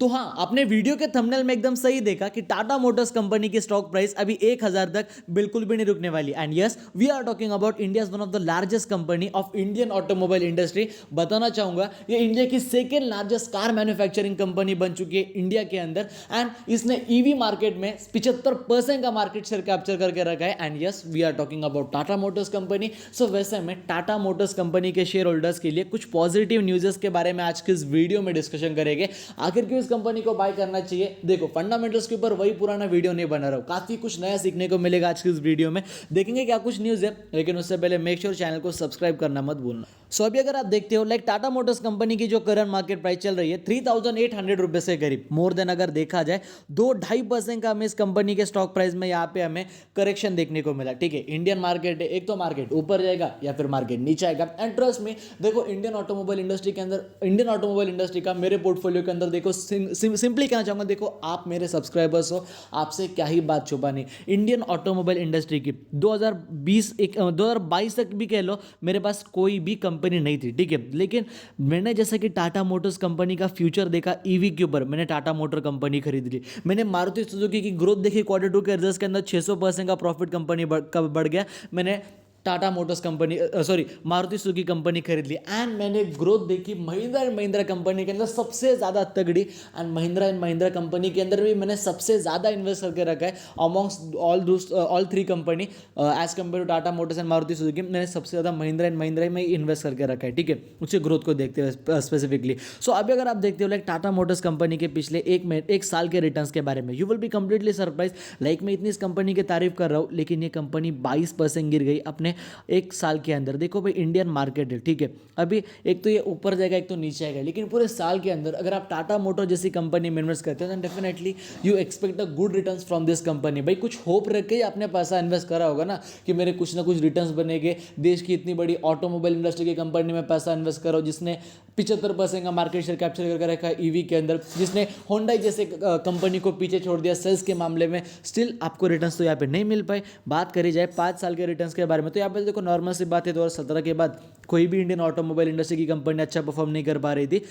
तो हाँ, आपने वीडियो के थंबनेल में एकदम सही देखा कि टाटा मोटर्स कंपनी की स्टॉक प्राइस अभी 1000 तक बिल्कुल भी नहीं रुकने वाली। And yes, we are talking about India one of the largest company of Indian automobile industry. बताना चाहूंगा ये इंडिया की second largest car manufacturing company बन चुकी है इंडिया के अंदर। एंड इसने ईवी मार्केट में 75% का मार्केट शेयर कैप्चर करके रखा है। And yes, we are talking about Tata Motors company. So वैसे में टाटा मोटर्स कंपनी के शेयर होल्डर्स के लिए कुछ पॉजिटिव न्यूज़ के बारे में आज के इस वीडियो में डिस्कशन करेंगे। आखिर क्यों इस कंपनी को बाय करना चाहिए। देखो, फंडामेंटल्स के ऊपर वही पुराना वीडियो नहीं बना रहा हूं, काफी कुछ नया सीखने को मिलेगा आज की इस वीडियो में। देखेंगे क्या कुछ न्यूज़ है, लेकिन उससे पहले मेक श्योर चैनल को सब्सक्राइब करना मत भूलना। सो अभी अगर आप देखते हो लाइक टाटा मोटर्स कंपनी की जो करंट मार्केट प्राइस चल रही है 3800 रुपए के करीब, मोर देन अगर देखा जाए 2-2.5% का हमें इस कंपनी के स्टॉक प्राइस में यहाँ पे हमें करेक्शन देखने को मिला। ठीक है, इंडियन मार्केट है, एक तो मार्केट ऊपर जाएगा या फिर मार्केट नीचे आएगा। एंड ट्रस्ट में देखो, इंडियन ऑटोमोबाइल इंडस्ट्री के अंदर, इंडियन ऑटोमोबाइल इंडस्ट्री का मेरे पोर्टफोलियो के अंदर देखो, सिंपली कहना चाहूंगा, देखो आप मेरे सब्सक्राइबर्स हो, आपसे क्या ही बात छुपानी। इंडियन ऑटोमोबाइल इंडस्ट्री की 2022 तक भी कह लो मेरे पास कोई भी कंपनी नहीं थी। ठीक है, लेकिन मैंने जैसा कि टाटा मोटर्स कंपनी का फ्यूचर देखा ईवी के ऊपर, मैंने टाटा मोटर कंपनी खरीद ली। मैंने मारुति सुजुकी की ग्रोथ देखी, Q2 के रिजल्ट्स के अंदर 600% का प्रॉफिट कंपनी बढ़ गया। मैंने Tata Motors company Maruti Suzuki company खरीद ली। एंड मैंने ग्रोथ देखी महिंद्रा एंड महिंद्रा कंपनी के अंदर सबसे ज़्यादा तगड़ी। And Mahindra and Mahindra company के अंदर भी मैंने सबसे ज़्यादा इन्वेस्ट करके रखा है amongst all three company as compare to Tata Motors and Maruti Suzuki. मैंने सबसे ज़्यादा महिंद्रा एंड महिंद्रा में इन्वेस्ट करके रखा है। ठीक है, उसके ग्रोथ को देखते हुए स्पेसिफिकली। सो अभी अगर आप देखते हो लाइक टाटा मोटर्स कंपनी के पिछले एक साल के रिटर्न्स के बारे में, you will be completely surprise. Like मैं इतनी इस कंपनी की तारीफ कर रहा हूँ, लेकिन ये कंपनी 22% गिर गई अपने एक साल के अंदर। देखो भाई, इंडियन मार्केट है, ठीक है, अभी एक तो ये ऊपर जाएगा, एक तो नीचे आएगा, लेकिन पूरे साल के अंदर अगर आप टाटा मोटर जैसी कंपनी में इन्वेस्ट करते हो, तो definitely you expect a good returns from this company. भाई कुछ होप रख के ही आपने पैसा इन्वेस्ट करा होगा ना, कि मेरे कुछ ना कुछ रिटर्न्स बनेंगे। देश की इतनी बड़ी ऑटोमोबाइल इंडस्ट्री की कंपनी में पैसा इन्वेस्ट करो, जिसने 75% का मार्केट शेयर कैप्चर करके रखा है ईवी के अंदर, जिसने होंडा जैसे कंपनी को पीछे छोड़ दिया सेल्स के मामले में, स्टिल आपको रिटर्न्स तो यहाँ पे नहीं मिल पाए। बात करी जाए 5 साल के रिटर्न्स के बारे में, तो यहाँ पे देखो नॉर्मल सी बात है, 2017 के बाद कोई भी इंडियन ऑटोमोबाइल इंडस्ट्री की कंपनी अच्छा परफॉर्म नहीं कर पा रही थी।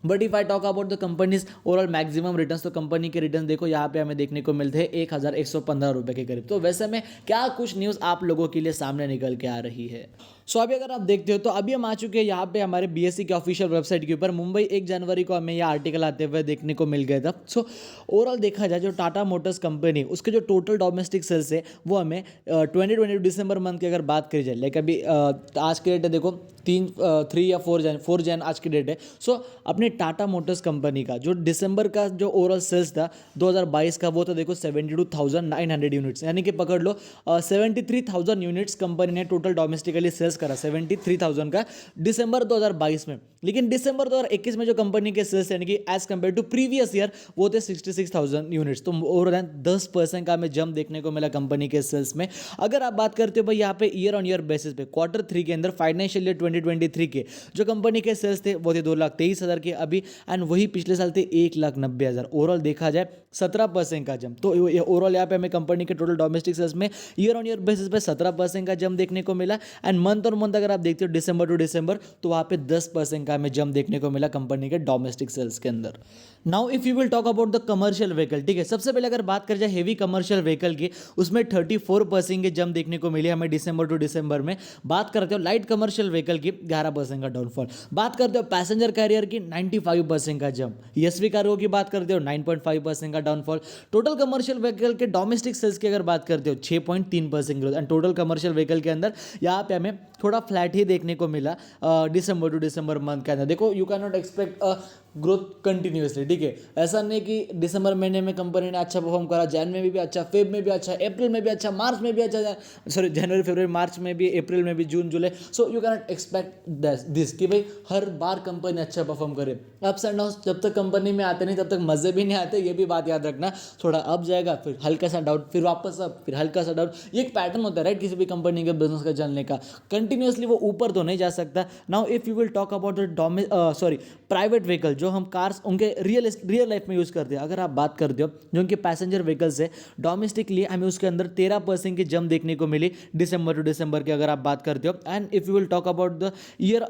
But if I talk about the companies overall maximum returns, तो कंपनी के रिटर्न देखो यहाँ पे हमें देखने को मिलते हैं 1115 रुपए के करीब। तो वैसे में क्या कुछ न्यूज़ आप लोगों के लिए सामने निकल के आ रही है। सो अभी अगर आप देखते हो तो अभी हम आ चुके हैं यहाँ पे हमारे बीएसई के ऑफिशियल वेबसाइट के ऊपर। मुंबई 1 जनवरी को हमें यह आर्टिकल आते हुए देखने को मिल गया था। सो ओवरऑल देखा जाए जो टाटा मोटर्स कंपनी, उसके जो टोटल डोमेस्टिक सेल्स है वो हमें 2022 दिसंबर मंथ की अगर बात करी जाए, लाइक अभी आज की डेट है, देखो 3 या 4 जैन आज की डेट है। सो अपने टाटा मोटर्स कंपनी का जो दिसंबर का जो ओवरऑल सेल्स था 2022 का, वो था देखो 72,900 यूनिट्स, यानी कि पकड़ लो 73,000 यूनिट्स कंपनी ने टोटल डोमेस्टिकली सेल्स करा 73,000 का दिसंबर 2022 में। लेकिन दिसंबर 2021 में जो कंपनी के सेल्स यानी कि as compare to previous year वो थे 66,000 यूनिट्स। तो ओवर देन 10% का हमें जंप देखने को मिला कंपनी के सेल्स में। अगर आप बात करते हो भाई यहाँ पे ईयर ऑन ईयर बेसिस पे Q3 के अंदर फाइनेंशियल ईयर 2023 के जो कंपनी के सेल्स थे वो थे 2,23,000 के अभी, एंड वही पिछले साल थे 1,90,000। ओवरऑल देखा जाए 17% का जंप। तो ओवरऑल यहाँ पे हमें कंपनी के टोटल डोमेस्टिक सेल्स में ईयर ऑन ईयर बेसिस पे 17% का जंप देखने को मिला। एंड मंथ और मंथ अगर आप देखते हो दिसंबर टू दिसंबर, तो वहाँ पे 10% का हमें जंप देखने को मिला कंपनी के डोमेस्टिक सेल्स के अंदर। Now if you will talk about the commercial vehicle, ठीक है, सबसे पहले अगर बात कर जाए हेवी कमर्शियल व्हीकल की, उसमें 34% की जंप देखने को मिली हमें दिसंबर टू दिसंबर में। बात करते हो लाइट कमर्शियल व्हीकल की 11% का डाउनफॉल। बात करते हो पैसेंजर कैरियर की 95% का जंप। एसवी कार्गो की बात करते हो 9.5% का डाउनफॉल। टोटल कमर्शियल व्हीकल के डोमेस्टिक सेल्स की अगर बात करते हो 6.3% growth. And total commercial vehicle के अंदर यहाँ पे हमें थोड़ा फ्लैट ही देखने को मिला दिसंबर टू दिसंबर मंथ के अंदर। देखो, you can not expect a growth continuously, ठीक है, ऐसा नहीं कि दिसंबर महीने में कंपनी ने अच्छा परफॉर्म करा, जैन में भी अच्छा, फेब में भी अच्छा, अप्रैल में भी अच्छा, मार्च में भी अच्छा, सॉरी जनवरी फरवरी मार्च में भी, अप्रैल में भी, जून जुलाई। So you can not expect this कि भाई हर बार कंपनी अच्छा परफॉर्म करे। अप्स एंड डाउन जब तक कंपनी में आते नहीं तब तक मजे भी नहीं आते, ये भी बात याद रखना। थोड़ा अप जाएगा, फिर हल्का सा डाउन, फिर वापस अप, फिर हल्का सा डाउन। ये एक पैटर्न होता है राइट, किसी भी कंपनी के बिजनेस का चलने का। कंटिन्यूसली वो ऊपर तो नहीं जा सकता। Now if you will talk about the private vehicle, जो हम कार्स उनके रियल लाइफ में यूज़ करते हैं, अगर आप बात करते हो जो उनके पैसेंजर व्हीकल्स है डोमेस्टिकली, हमें उसके अंदर 13% की जंप देखने को मिली दिसंबर टू दिसंबर की अगर आप बात करते हो। And if you will talk about the year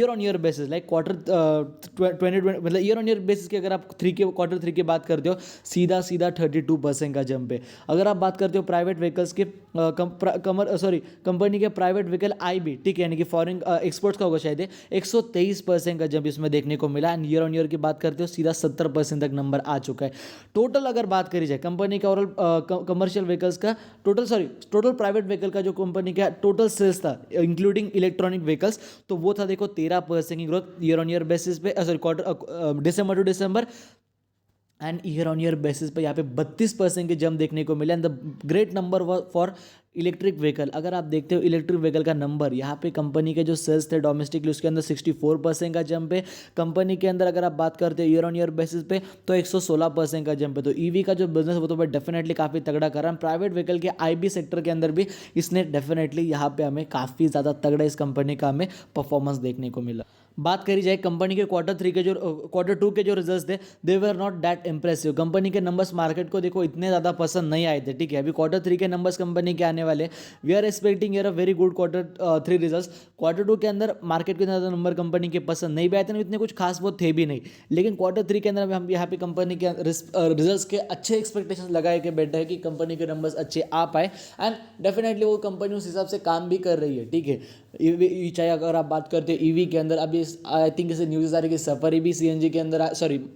on year basis, like quarter 2020 मतलब ईयर ऑन ईयर बेसिस की अगर आप क्वार्टर 3 की बात करते हो, सीधा 32% का जंप है। अगर आप बात करते हो प्राइवेट व्हीकल्स के कंपनी के प्राइवेट व्हीकल IB, ठीक है, यानी कि फॉरेन एक्सपोर्ट्स का होगा शायद 123% का जंप इसमें देखने को मिला। एंड ईयर ऑन ईयर की बात करते हो सीधा 70% तक नंबर आ चुका है। टोटल अगर बात करी जाए कंपनी का ओवरऑल कमर्शियल व्हीकल्स का टोटल प्राइवेट व्हीकल का जो कंपनी का टोटल सेल्स था इंक्लूडिंग इलेक्ट्रॉनिक व्हीकल्स, तो वो था देखो 13% की growth year on year basis पे, quarter December to December. And year on year basis पे यहाँ पे 32% के जंप देखने को मिले। And the great number for electric vehicle, अगर आप देखते हो इलेक्ट्रिक व्हीकल का नंबर, यहाँ पे कंपनी के जो सेल्स थे डोमेस्टिकली उसके अंदर 64% का जंप है। कंपनी के अंदर अगर आप बात करते हो ईयर ऑन ईयर बेसिस पे तो 116% का जंप है। तो ईवी का जो बिजनेस वो तो भाई डेफिनेटली काफ़ी तगड़ा कर रहा है। प्राइवेट व्हीकल के IB सेक्टर के अंदर भी इसने डेफिनेटली यहाँ पे हमें काफ़ी ज़्यादा तगड़ा इस कंपनी का हमें परफॉर्मेंस देखने को मिला। बात करी जाए कंपनी के क्वार्टर 2 के जो रिजल्ट्स थे, they were not that impressive. Company के नंबर्स मार्केट को देखो इतने ज़्यादा पसंद नहीं आए थे, ठीक है। अभी क्वार्टर 3 के नंबर्स कंपनी के आने वाले, we are expecting a very good quarter 3 results. Quarter 2 के अंदर मार्केट को इतना ज़्यादा नंबर कंपनी के पसंद नहीं भी आए थे, इतने कुछ खास वो थे भी नहीं। लेकिन क्वार्टर 3 के अंदर हम यहाँ पे कंपनी के रिजल्ट्स के अच्छे एक्सपेक्टेशन लगाए के बैठे हैं कि कंपनी के नंबर्स अच्छे आ पाए। एंड डेफिनेटली वो कंपनी उस हिसाब से काम भी कर रही है, ठीक है। चाहे अगर आप बात करते हो EV के अंदर, अभी आई थिंक इसे न्यूज़ आ रही है कि सफारी भी CNG के अंदर,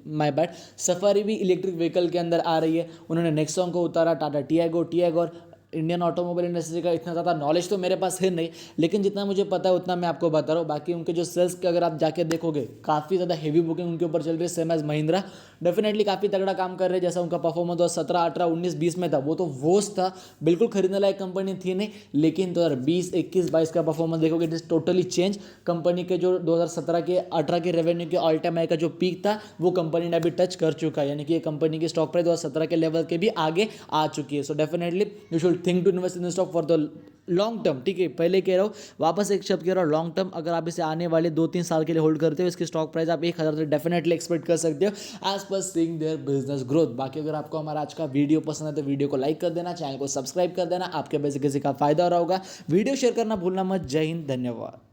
माय बैड, सफारी भी इलेक्ट्रिक व्हीकल के अंदर आ रही है। उन्होंने नेक्सॉन को उतारा, टाटा टियागो और इंडियन ऑटोमोबाइल इंडस्ट्री का इतना ज़्यादा नॉलेज तो मेरे पास है नहीं, लेकिन जितना मुझे पता है उतना मैं आपको बता रहा हूँ। बाकी उनके जो सेल्स के अगर आप जाके देखोगे काफ़ी ज़्यादा हेवी बुकिंग उनके ऊपर चल रही है, सेम एज महिंद्रा। डेफिनेटली काफ़ी तगड़ा काम कर रहे हैं। जैसा उनका परफॉर्मेंस 2017, 18, 19, 20 में था, वो तो वोस्ट था, बिल्कुल खरीदने लायक कंपनी थी नहीं। लेकिन 2020, 21, 22 का परफॉर्मेंस देखोगे it is totally change. Company के जो 2017 के 18 के रेवेन्यू के ऑल टाइम हाई का जो पीक था वो कंपनी ने अभी टच कर चुका है, यानी कि ये कंपनी की स्टॉक प्राइस 2017 के लेवल के भी आगे आ चुकी है। So definitely you should think to invest in stock for the long term, ठीक है। पहले कह रहा हूँ, वापस एक शब्द कह रहा हूँ, लॉन्ग टर्म। अगर आप इसे आने वाले 2-3 साल के लिए होल्ड करते हो, इसकी स्टॉक प्राइस आप 1000 से डेफिनेटली एक्सपेक्ट कर सकते हो as per seeing their business growth. बाकी अगर आपको हमारा आज का वीडियो पसंद है तो वीडियो को लाइक कर देना, चैनल को सब्सक्राइब कर देना, आपके वजह से किसी का फायदा हो रहा होगा। वीडियो शेयर करना भूलना मत। जय हिंद, धन्यवाद।